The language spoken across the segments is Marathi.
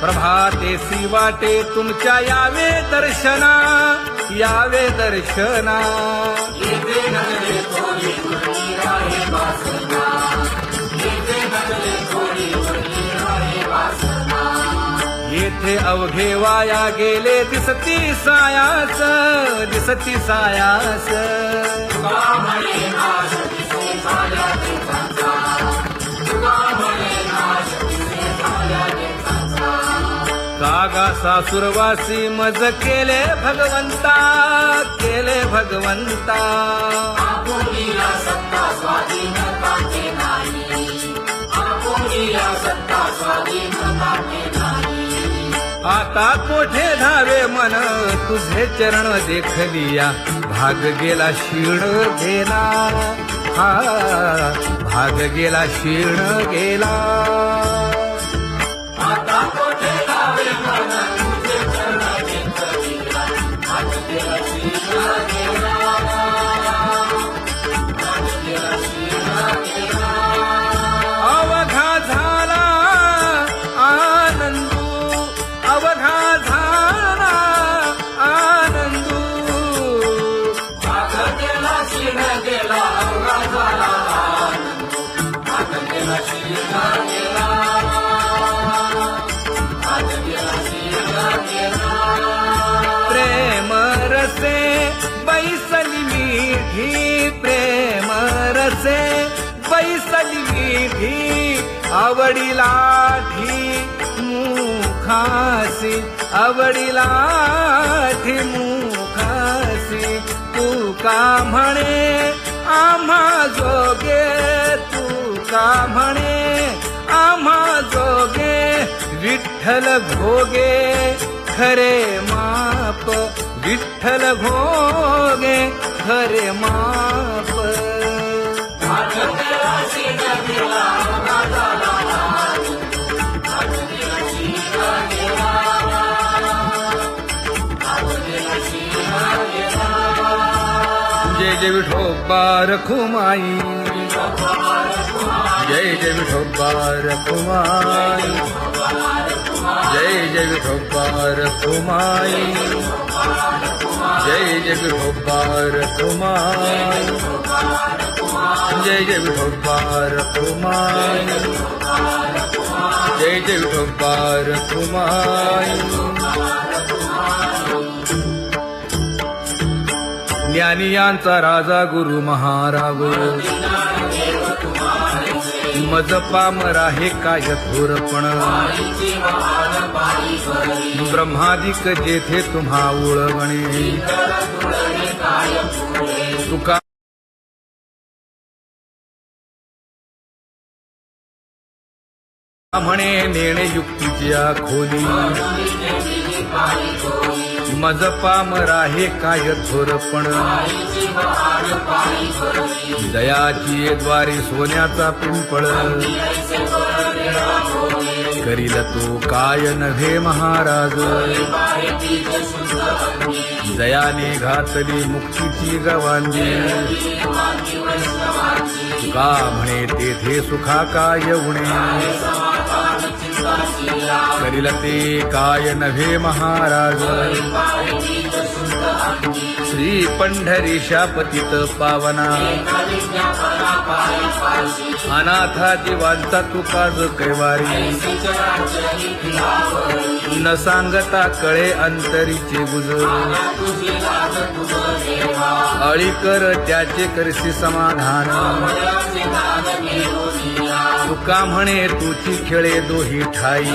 प्रभातेसी वाटे तुमच्या यावे दर्शना, यावे दर्शना. येथे अवघे वाया गेले दिसती सायास, दिसती सायास. कागा सासुरवासी मज केले भगवंता, केले भगवंता. आता कोठे धावे मन तुझे चरण देखलिया, भाग गेला क्षीण गेला, हा भाग गेला क्षीण गेला. आता कोठे धावे मन तुझे चरण देखलिया, भाग गेला क्षीण गेला, भाग गेला क्षीण गेला. अवघा झाला आनंदू, अवघा झाला आनंदू. भाग गेला क्षीण गेला, अवघा झाला आनंदू, भाग गेला क्षीण गेला, भाग गेला क्षीण गेला. प्रेम रसे बैसली मीठी, प्रेम रसे बैसली मीठी. आवडीला मुखासी, आवडीला मुखासी. तू का म्हणे आम्हा जोगे, तू का म्हणे आम्हा जोगे. विठ्ठल भोगे खरे माप, विठ्ठल भोगे खरे माप. जय जय विठोबा रखुमाई, जय जय विठोबा रखुमाई, जय जय विठोबा रखुमाई, जय जय विठोबा रखुमाई, जय जय विठोबा रखुमाई, जय जय विठोबा रखुमाई. ज्ञानियांचा राजा गुरु महाराव, मज पामरा हे काय थोरपण. ब्रह्मादिक जेथे तुम्हा उळवणे, तुका म्हणे नेणे युक्तीच्या खोली. मज पामरा हे काय थोरपण. दयाची द्वारी सोन्याचा पिंपळ, करील तो काय नव्हे महाराज. दयाने घातली मुक्तीची गवांजी, का म्हणे तेथे सुखा काय उणे. करील ते काय नव्हे महाराज. श्री पंढरीशा पतित पावना, अनाथा जीवांचा तुकाज कैवारी. न सांगता कळे अंतरीचे गुज, अळी कर त्याचे करसी समाधान. तुका म्हणे तुची खेळे दोही ठाई,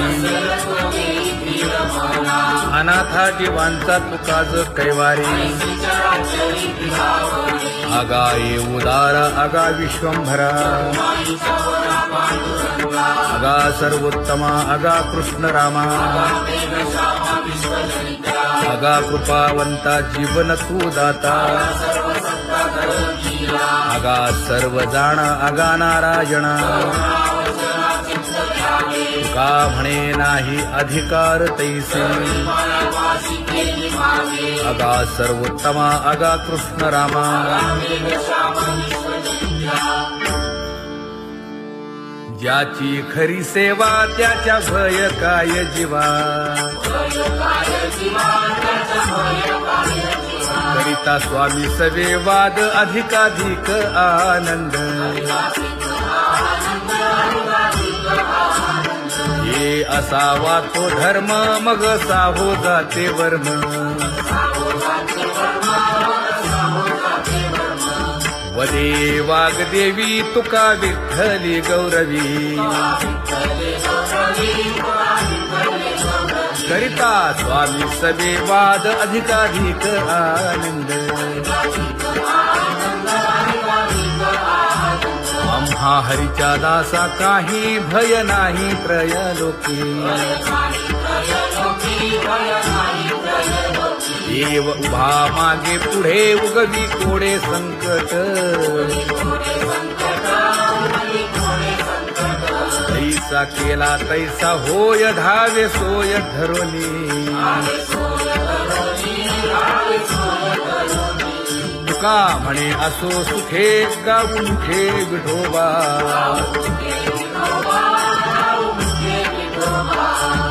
अनाथा जीवांचा तुकाज कैवारी. आगा ये उदार आगा विश्वंभरा, आगा सर्वोत्तमा आगा कृष्ण रामा. आगा कृपावंता जीवन तू दाता, आगा सर्व जाणा आगा नारायणा. का म्हणे नाही अधिकार तैसे, आगा सर्वोत्तमा आगा कृष्ण रामा. ज्याची खरी सेवा त्याच्या भय काय जीवा करिता स्वामी सवे वाद अधिकाधिक आनंद हे असावा तो धर्म मग साहो जाते वर्म वदे वाग्देवी तुका विठ्ठली गौरवी करिता स्वामी सवे वाद अधिकाधिक आनंद आम्हा हरीच्या दासा काही भय नाही त्रयलोकी देव उभा मागे पुढे उगवी कोडे संकट तैसा केला तैसा होय धावे सोय धरोनी तुका म्हणे असो सुखे गाऊन ठे विठोबा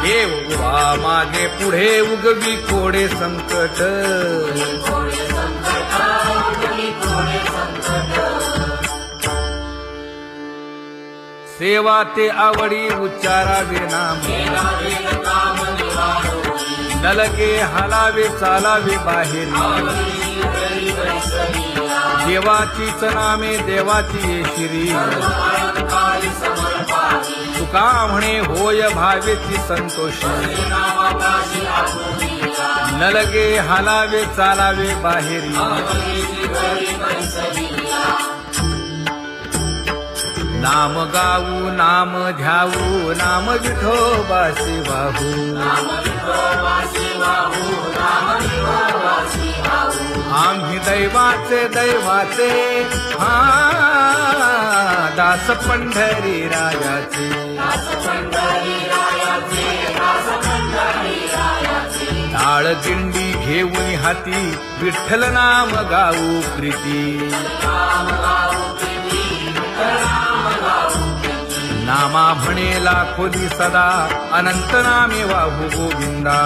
देव उभा मागे पुढे उगवी कोडे संकट सेवा ते आवडी उच्चारावे नाम नलगे हालावे चालावे बाहेर देवाचीच नामे देवाची येशिरी तुका म्हणे होय भावेची संतोषी नलगे हालावे चालावे बाहेरी नाम गाऊ नाम ध्याऊ नाम विठोबासी वाहू आम्ही दैवाचे हा दास पंढरी रायाचे टाळ दिंडी घेऊन हाती विठ्ठल नाम गाऊ प्रीती नामा म्हणेला खोदी सदा अनंत नामे वाहू गोविंदा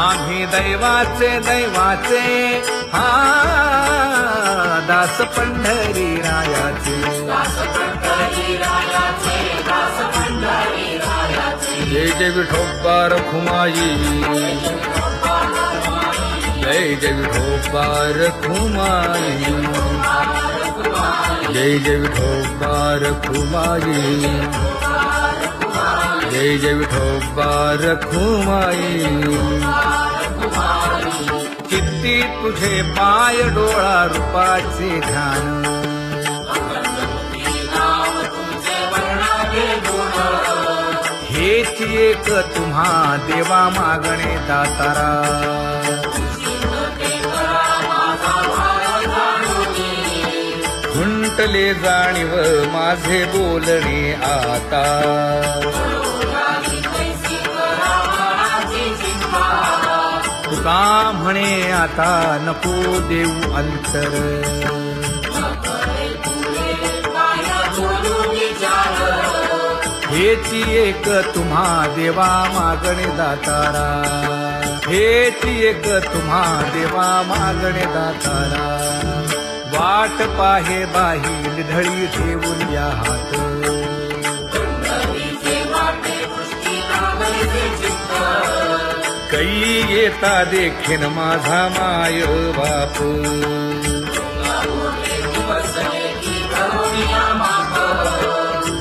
आम्ही दैवाचे हा दास पंढरी रायाचे जय जय विठोबा रखुमाई जय जय विठोबा रखुमाई जय जय विठोबा रखुमाई जय जय विठोबा रखुमाई किती तुझे पाय डोळा रूपाचे ध्यान हेच एक तुम्हा देवा मागणे दातारा खुंटले जाणीव माझे बोलणे आता तुका म्हणे आता नको देऊ अंतर हेची एक तुम्हा देवा मागणे दातारा हेची एक तुम्हा देवा मागणे दातारा वाट पाहे बाही ढळी ठेवून या हात कै येता देखेन माझा माय बाप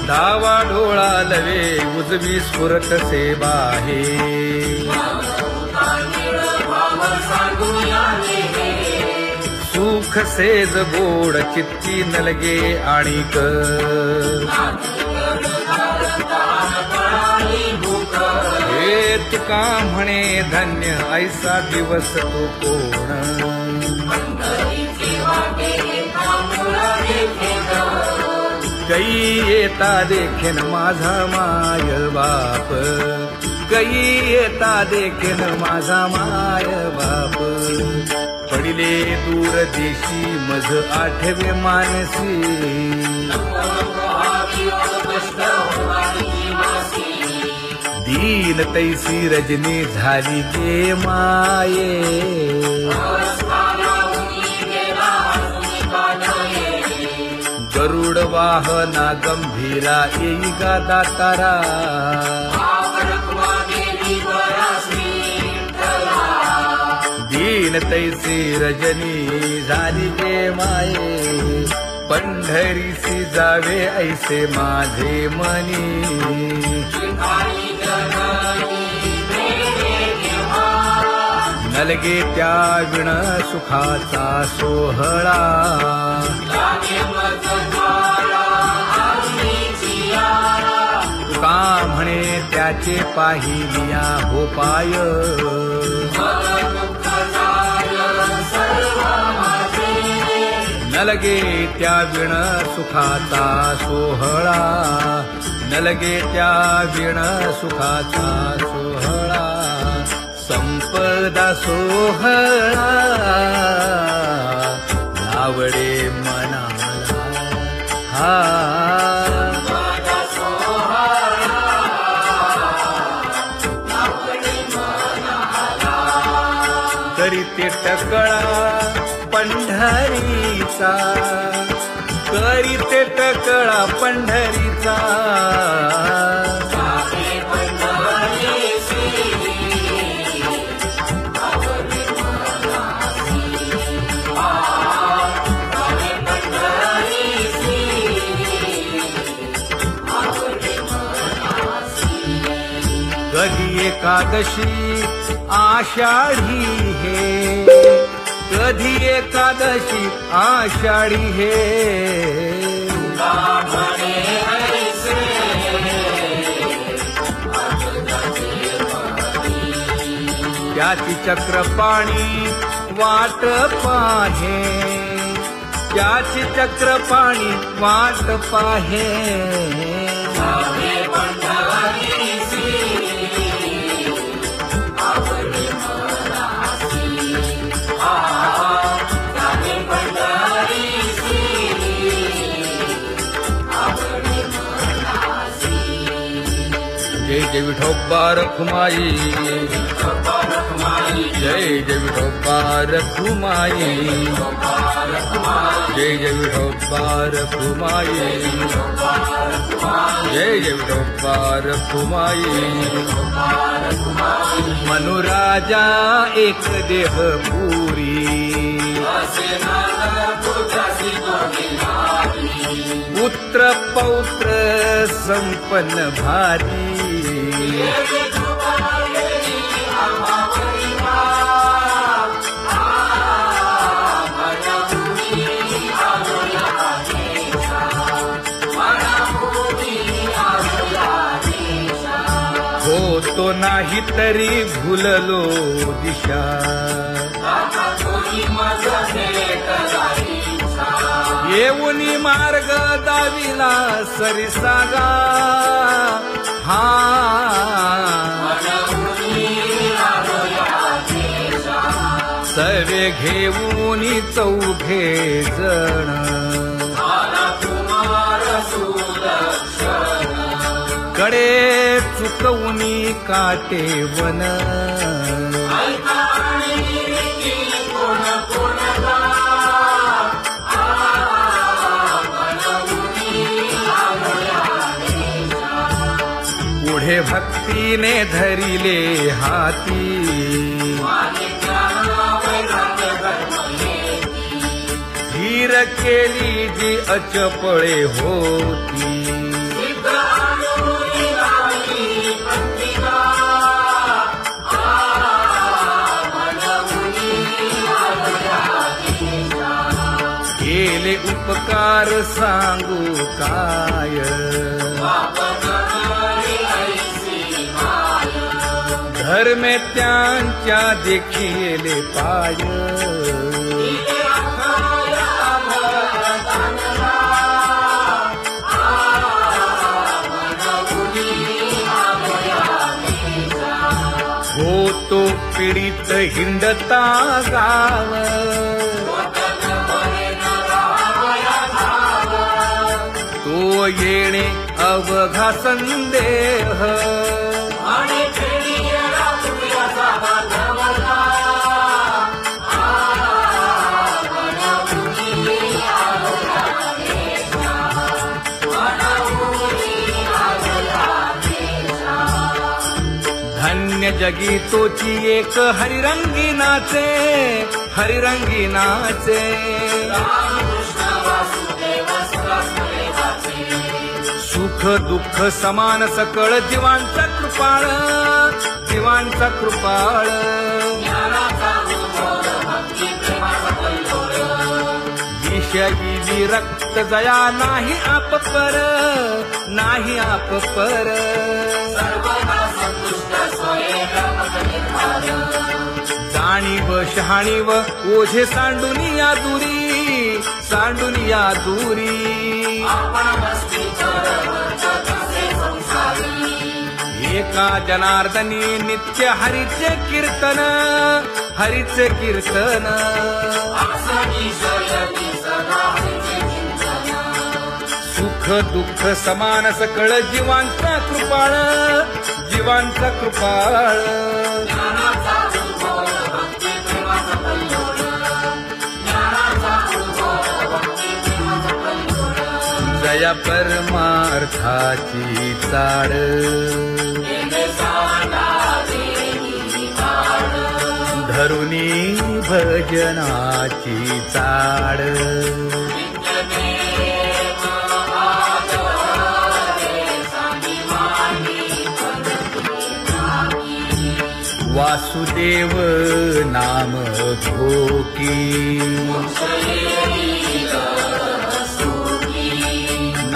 डावा डोळा लवे उजवी स्फुरत से बाहे सुख सेज गोड चित्ती नलगे आणिक हे तुका म्हणे धन्य ऐसा दिवस तो कोण कै येता देखेन माझा माय बाप कै येता देखेन माझा माय बाप पडिले दूर देशी मज आठवे मानसी दीन तैसी रजनी झाली गे माये गरुड वाहना गंभीरा येई गा दातारा दीन तैसी रजनी झाली गे माये पंढरीसी जावे ऐसे माझे मनी नलगे त्या विण सुखाचा सोहळा तुका म्हणे त्याचे पाहिलिया हो पाय नलगे त्या विण सुखाचा सोहळा नलगे त्या विण सुखाचा सोहळा संपदा सोहळा आवडे मनाला हा तरी ते टकळा पंढरीचा करी ते टकळा पंढरीचा कधी एकादशी आषाढी हे कधी एकादशी आषाढी हे त्याची चक्रपाणी वाट पाहे त्याची चक्रपाणी वाट पाहे जय जय विठोबा रखुमाई जय जय विठोबा रखुमाई जय जय विठोबा रखुमाई जय जय विठोबा रखुमाई मनुराजा एक देह पुरी पुत्र पौत्र संपन्न भारी होतो नाही तरी भुललो दिशा येऊनी मार्ग दाविला सरिसागा हा सवे घेऊनी चौघे जण कडे चुकवूनी काटे वन पुढे भक्तीने धरिले हाती धीर केली जी अचपळे होती केले उपकार सांगू काय धर्मे त्यांच्या देखिले पाय तो पीडित हिंडता गाव. तो येणे अवघा संदेह. आणि खेळीला तुझ्याचा बांधवला. धन्य जगी तोची एक हरिरंगी नाचे, हरिरंगी नाचे. सुख दुःख समान सकळ जीवांचा कृपाळ, जीवांचा कृपाळ. विषयी विरक्त जया नाही आप पर, नाही आप पर. जाणीव शहाणीव ओझे सांडुनिया दुरी, सांडुनिया दुरी. एका जनार्दनी नित्य हरीचे कीर्तन, हरीचे कीर्तन. सुख दुःख समान सकळ जीवांचा कृपाळ, जीवांचा कृपाळ. जया परमार्थाची चाड, धरुनी भजनाची चाड. वासुदेव नाम घोकी,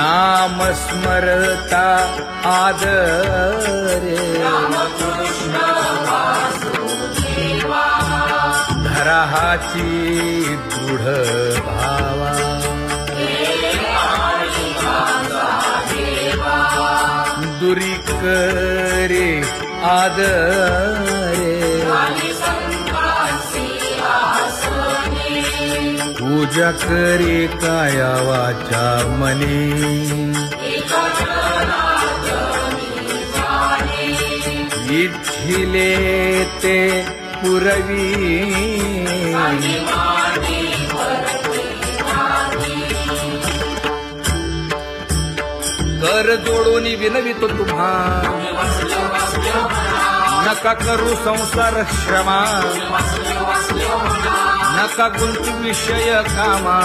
नाम स्मरता आदरे. धराहाची दृढ भावा, दुरी करे आदरे. पूजा करे काया वाचा मने, इच्छिले ते पुरवी. कर जोडून विनवितो तुम्हा, नका करू संसार श्रमा. नका गुंतू विषय कामा.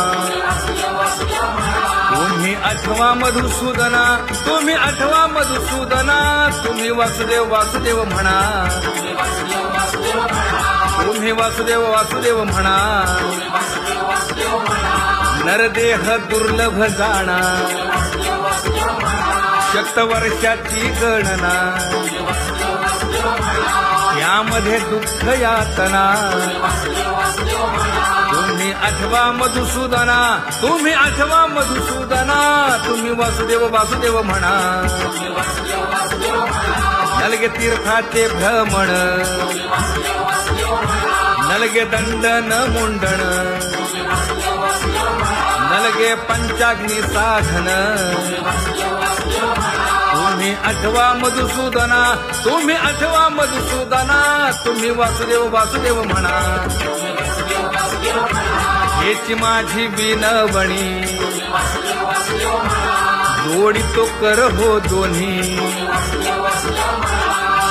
तुम्ही आठवा मधुसूदना, तुम्ही आठवा मधुसूदना. तुम्ही वासुदेव वासुदेव म्हणा, तुम्ही वासुदेव वासुदेव म्हणा. नरदेह दुर्लभ जाणा, शतवर्षाची गणना. यामध्ये दुःख यातना. तुम्ही आठवा मधुसूदना, तुम्ही आठवा मधुसूदना. तुम्ही वासुदेव वासुदेव म्हणा. नलगे तीर्थाचे भ्रमण, नलगे दंडन मुंडण. नलगे पंचाग्नी साधन. तुम्ही आठवा मधुसूदना, तुम्ही आठवा मधुसूदना. तुम्ही वासुदेव वासुदेव म्हणा. हेची माझी विनवणी, जोडितो कर हो दोन्ही.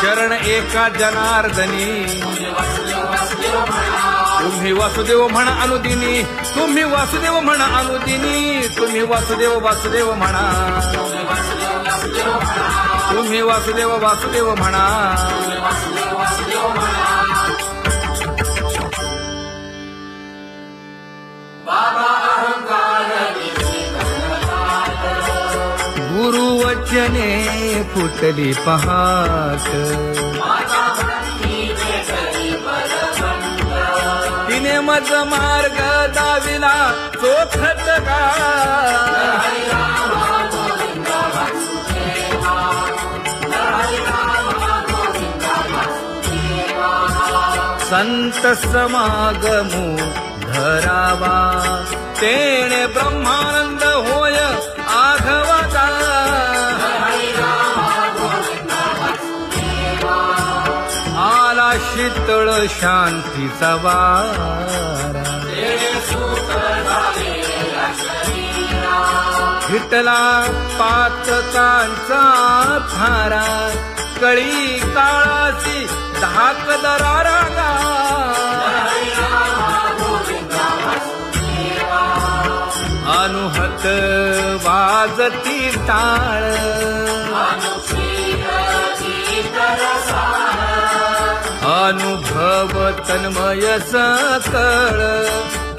शरण एका जनार्दनी. तुम्ही वासुदेव म्हणा अनुदिनी, तुम्ही वासुदेव म्हणा अनुदिनी. तुम्ही वासुदेव वासुदेव म्हणा. तुम्ही वासुदेव वासुदेव म्हणा. गुरुवचने फुटली पहाट. तिने मज मार्ग दाविला चोखत का. संत समागमो धरावा तेणे ब्रह्मानंद होय आघवाचा आला शीतळ शांतीचा वारा विठला पातकांचा थारा कळी काळाची धाक दरारा अनुहत वाजती टाळ अनुभव तन्मय सकळ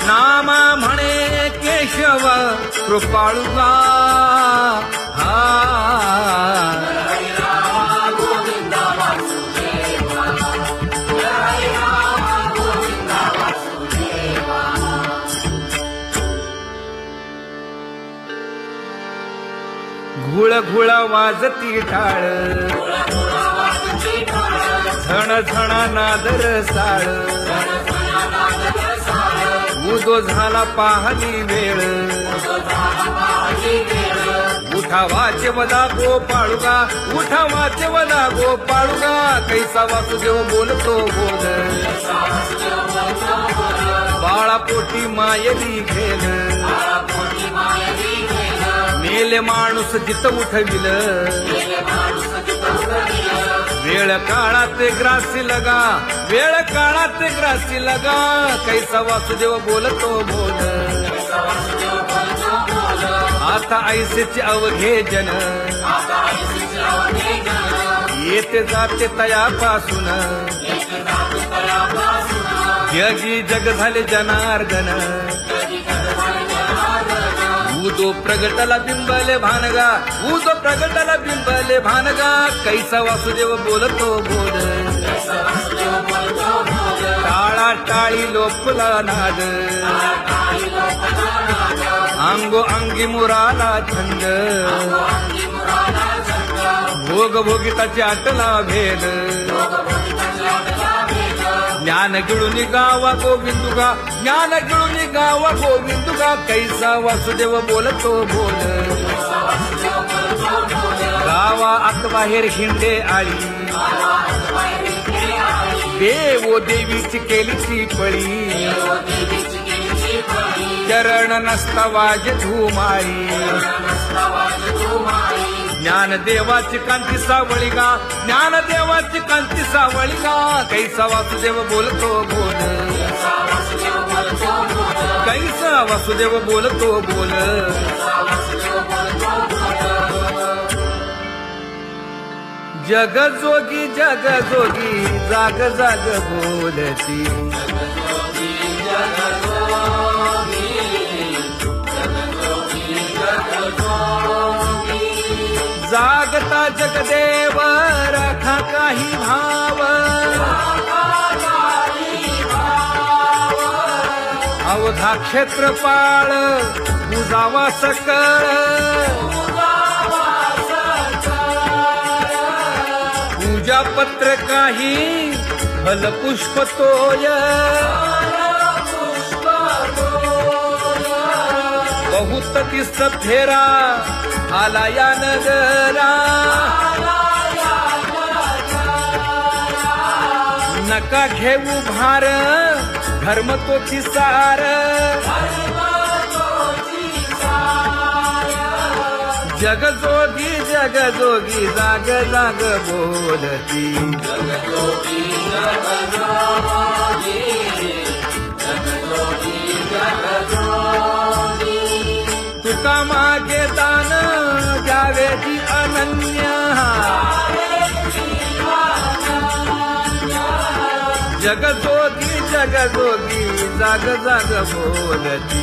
नामा म्हणे केशव कृपाळुगा घुळ घुळ वाजती टाळ झण झण नादर साळ उदो झाला पाहली वेळ उठा वाचे वदा गोपाळुगा उठा वाचे वदा गोपाळुगा कैसा वासुदेव बोलतो बोल बाळा पोटी मायली घेल मेले माणूस जित उठविल वेळ काळात ग्रासी लगा वेळ काळात ग्रासी लगा कैसा वासुदेव बोलतो बोल आता ऐसेचे अवघे जन येते जाते तयापासून जगी जग झाले जनार्दन उदो प्रगटला बिंबले भानगा उदो प्रगटला बिंबले भानगा कैसा वासुदेव बोलतो बोल टाळा टाळी लोपला नाद अंगो अंगी मुराला छंद भोग भोगिताची आटला भेद ज्ञान गिळून गावा गोविंदुगा ज्ञान गिळून गावा गोविंदुगा कैसा वासुदेव बोलतो बोल गावा आत बाहेर हिंडे आळी देवो देवीची केलीची पळी चरण नसता वाज धुमाळी ज्ञान देवाची कांती सावळी गा ज्ञान देवाची कांती सावळी गा कैसा वासुदेव बोलतो बोल कैसा वासुदेव बोलतो बोल जग जोगी जाग जाग बोलती जागता जगदेव राखा काही भाव अवधा क्षेत्रपाळ बुजावा सकळ पूजा पत्र काही फलपुष्प तोय बहुत तिस्त फेरा आला या नगरा नका घेऊ भार धर्म तोची सार जगजोगी जाग जाग बोलती तुका मागे दान द्यावे जी अनन्य जगजोगी जाग जाग बोलती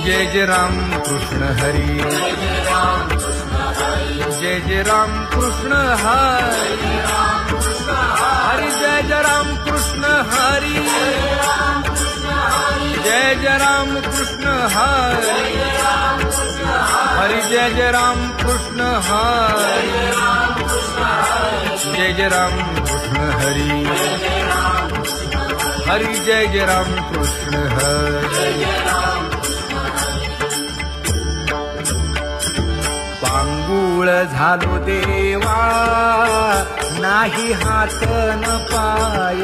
जय जय राम कृष्ण हरी जय जय राम कृष्ण हरी हरि जय जय राम कृष्ण हरी जय जय राम कृष्ण हरी हरी जय जय राम कृष्ण हरी जय जय राम कृष्ण हरी हरी जय जय राम कृष्ण हरी पांगुळ झालो देवा नाही हात न पाय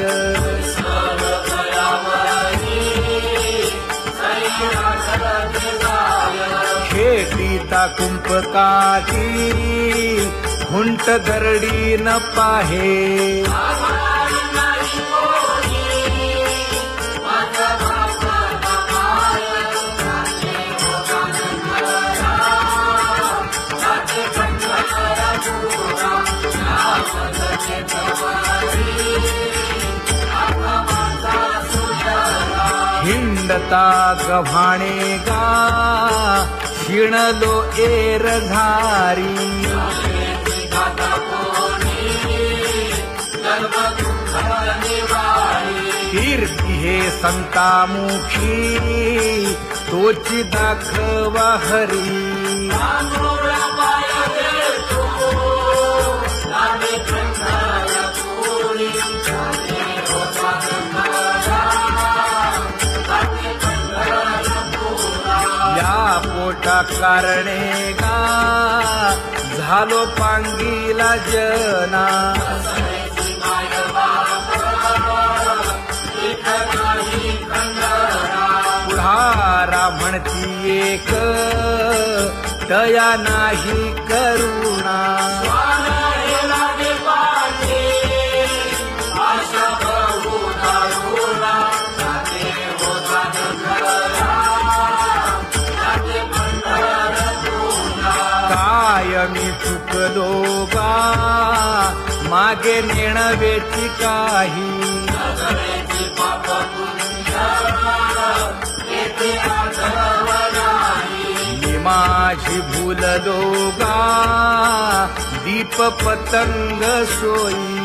खेटीता कुंपकाठी हुंट गरडी न पाहे हिंडता गव्हाणे गा शिणलो एर झारी कीर्ती हे संतामुखी तोची दाखवा हरी पोटा कारणे गा झालो पांगीला जना पुढारा म्हणती एक तया नाही करुणा मी चुकलो गा मागे नेणवेची काही मी माझी भूललो गा दीप पतंग सोयी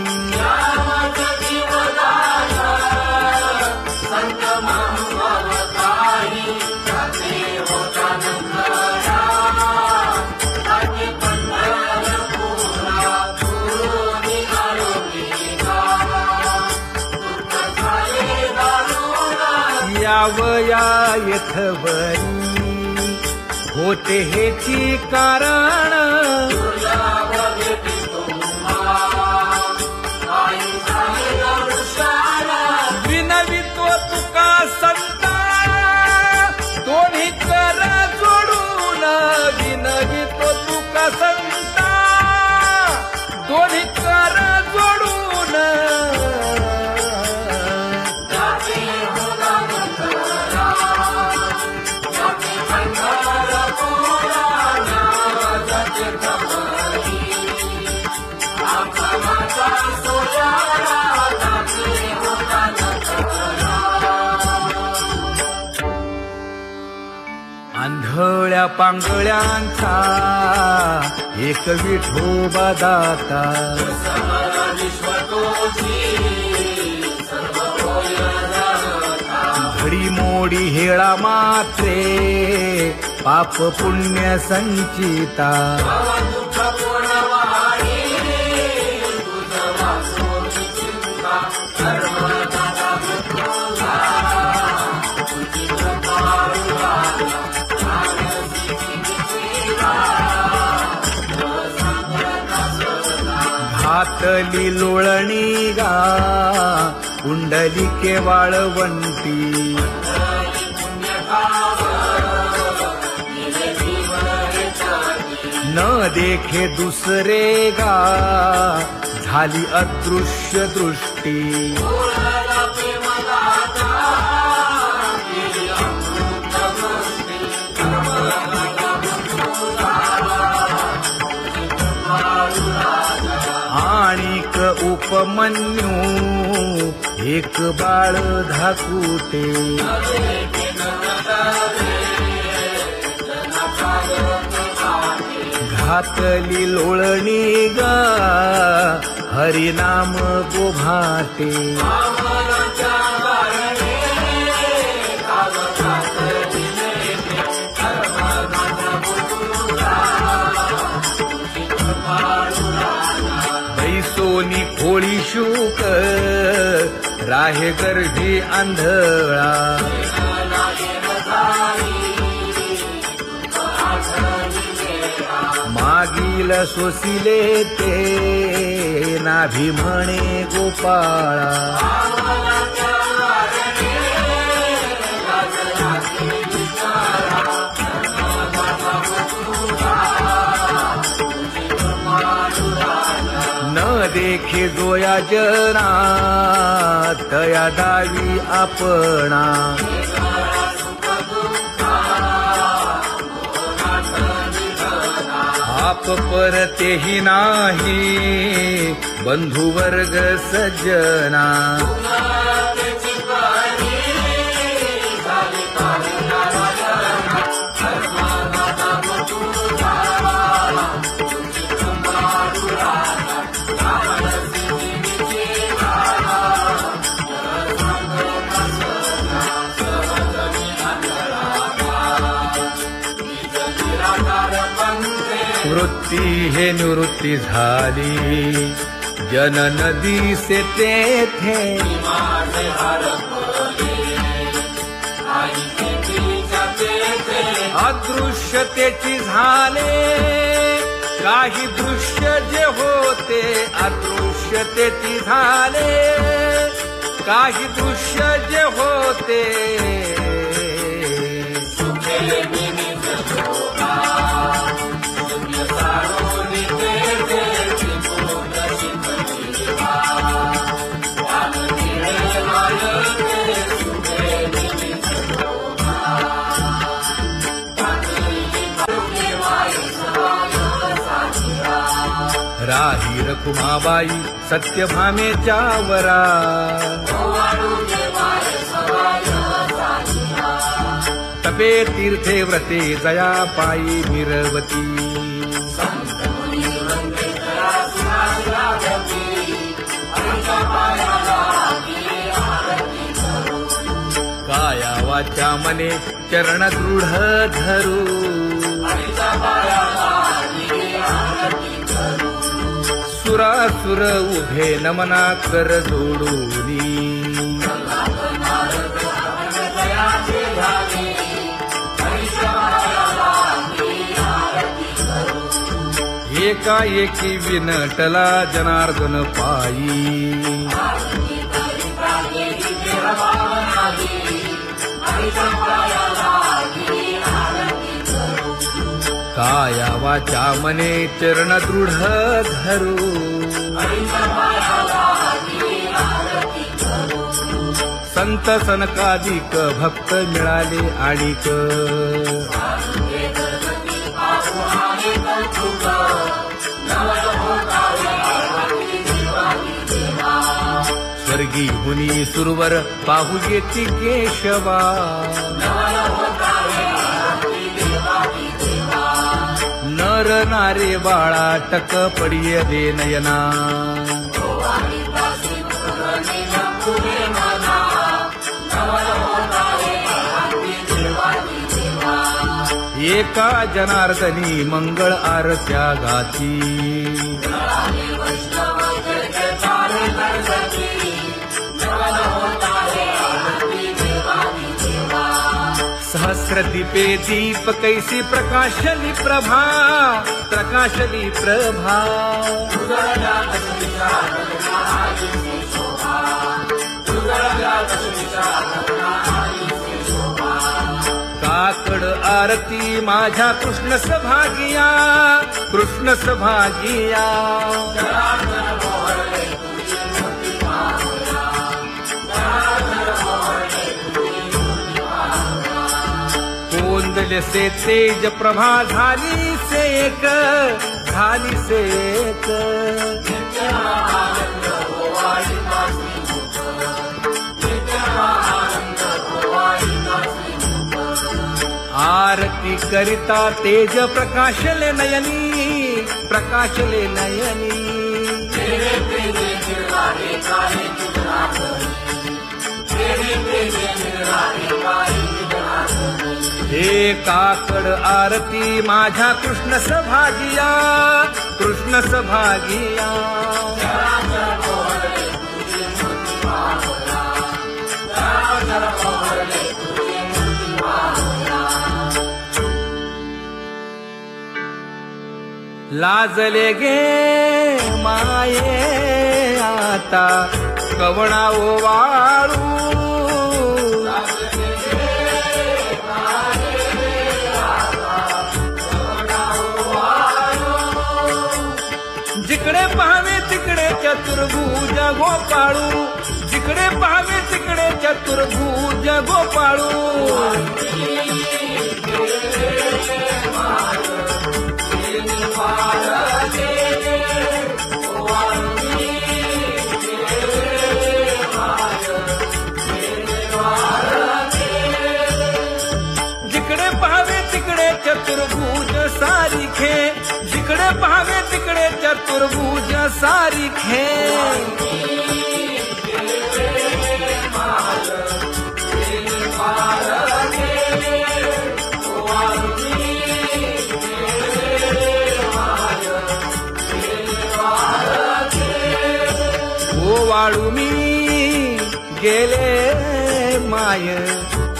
यावया येथवरी होते हेची कारण विनवितो तुका संता दोन्ही कर जोडून विनवितो तुका संता दोन्ही कर जोडून आंधळ्या पांगळ्यांचा एक विठोबा दाता घडी मोडी हेळा मात्रे पाप पुण्य संचिता घातली लोळणी गा कुंडलिके वाळवंटी न देखे दुसरे गा झाली अदृश्य दृष्टी आणिक उपमन्यू एक बाळ धाकुटे घातली लोळणी गा हरिनाम गोभाटे आहे गर्भी आंधळा. मागील सोसिले ते नाभी म्हणे गोपाळा. न देखे जोया जना तया दावी आपणा. आप परतेही नाही बंधू वर्ग सज्जना. वृत्ती हे निवृत्ती झाली जन नदी से तेथे. अदृश्यतेची झाले काही दृश्य जे होते. अदृश्यतेची झाले काही दृश्य जे होते. राही रखुमाबाई सत्यभामेच्या वरा. तपे तीर्थे व्रते जया पायी मिरवती. काया वाचा मने चरण दृढ धरू. सुरासुर उभे नमना कर जोडूनी. एकाएकी विनटला जनार्दन पायी. काया वाचा मने चरण दृढ धरू. संत सनकादिक भक्त मिळाले आणिक. स्वर्गी हुनी सुरवर पाहू येती केशवा. नर नारे बाळा टक पडिय दे नयना. एका जनार्दनी मंगळ आरत्या गाती. सहस्र दीपे दीप कैसी प्रकाशली प्रभा. प्रकाशली प्रभा. काकड आरती माझ्या कृष्ण सभागिया. कृष्ण सभागिया. कोंदले से तेज प्रभा झाली सेक. झाली सेक. आरती करिता तेज प्रकाशले नयनी. प्रकाशले नयनी. हे काकड आरती माझ्या कृष्ण सभागिया. कृष्ण सभागिया. लाजले गे माये आता कवणा ओवाळू जिकडे पाहावे तिकडे चतुर्भुज गोपाळू जिकडे पाहावे तिकडे चतुर्भुज गोपाळू जिकडे पाहावे तिकडे चतुर्भुज सारिखे जिकडे पाहावे तिकडे चतुर्भुज सारिखे ओवाळू मी गेले माय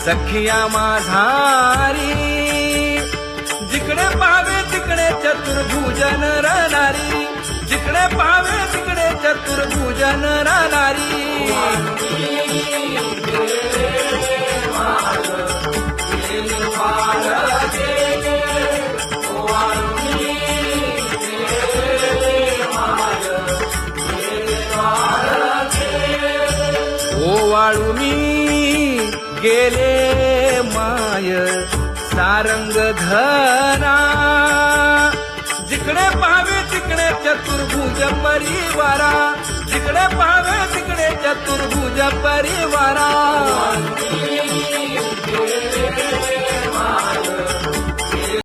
सखिया माझारी जिकडे पाहावे तिकडे चतुर्भुज नरनारी जिकडे पाहावे तिकडे चतुर्भुज नरनारी ओवाळू मी गेले माय सारंग धना जिकडे पाहावे तिकडे चतुर्भुज परिवारा जिकडे पाहावे तिकडे चतुर्भुज परिवारा